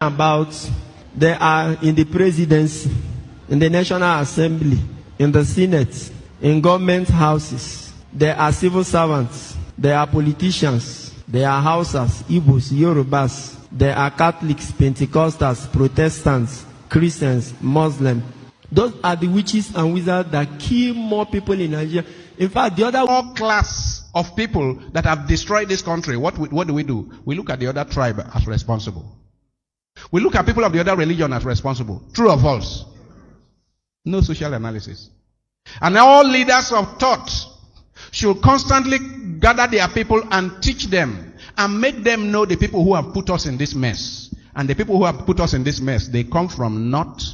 About they are in the presidency, in the National Assembly, in the Senate, in government houses. They are civil servants. They are politicians. They are Hausas, Igbos, Yorubas. They are Catholics, Pentecostals, Protestants, Christians, Muslims. Those are the witches and wizards that kill more people in Nigeria. In fact, the other class of people that have destroyed this country, what do? We look at the other tribe as responsible. We look at people of the other religion as responsible. True or false? No social analysis. And all leaders of thought should constantly gather their people and teach them and make them know the people who have put us in this mess. And the people who have put us in this mess, they come from north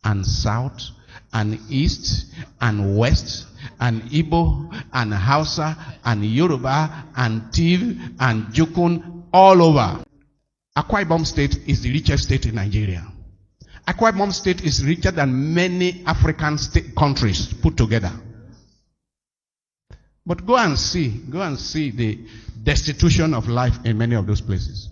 and south and east and west and Igbo and Hausa and Yoruba and Tiv and Jukun, all over. Akwa Ibom State is the richest state in Nigeria. Akwa Ibom State is richer than many African countries put together. But go and see the destitution of life in many of those places.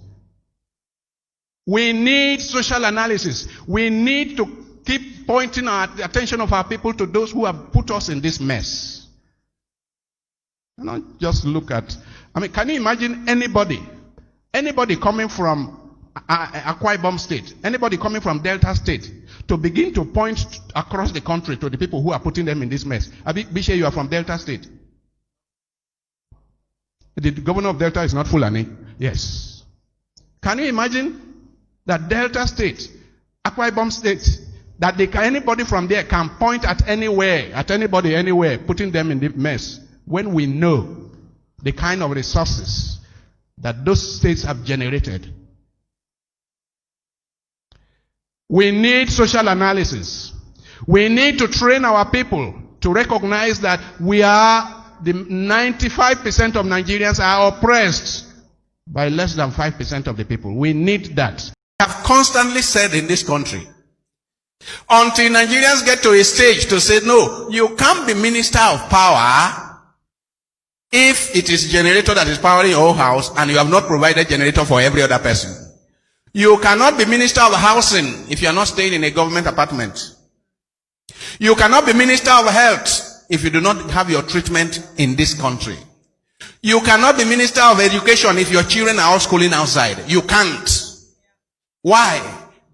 We need social analysis. We need to keep pointing our attention of our people to those who have put us in this mess. And not just look at, can you imagine anybody coming from Akwa Ibom State, anybody coming from Delta State, to begin to point across the country to the people who are putting them in this mess? Bishe, you are from Delta State. The governor of Delta is not Fulani. Yes. Can you imagine that Delta State, Akwa Ibom State, that anybody from there can point at anybody anywhere, putting them in the mess, when we know the kind of resources that those states have generated? We need social analysis. We need to train our people to recognize that the 95% of Nigerians are oppressed by less than 5% of the people. We need that. I have constantly said in this country, until Nigerians get to a stage to say, no, you can't be minister of power if it is generator that is powering your whole house and you have not provided generator for every other person. You cannot be minister of housing if you are not staying in a government apartment. You cannot be minister of health if you do not have your treatment in this country. You cannot be minister of education if your children are all schooling outside. You can't. Why?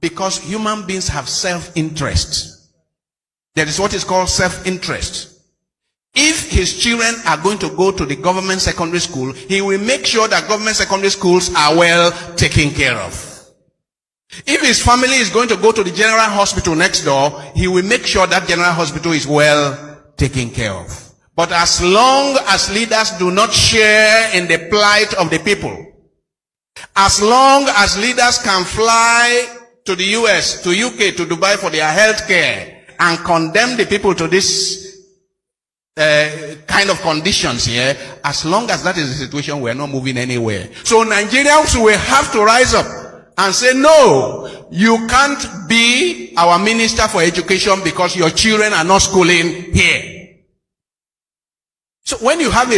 Because human beings have self-interest. There is what is called self-interest. If his children are going to go to the government secondary school, he will make sure that government secondary schools are well taken care of. If his family is going to go to the general hospital next door, he will make sure that general hospital is well taken care of. But as long as leaders do not share in the plight of the people, as long as leaders can fly to the US, to UK, to Dubai for their health care and condemn the people to this kind of conditions here, as long as that is the situation, we are not moving anywhere. So Nigerians will have to rise up and say, no, you can't be our minister for education because your children are not schooling here. So when you have a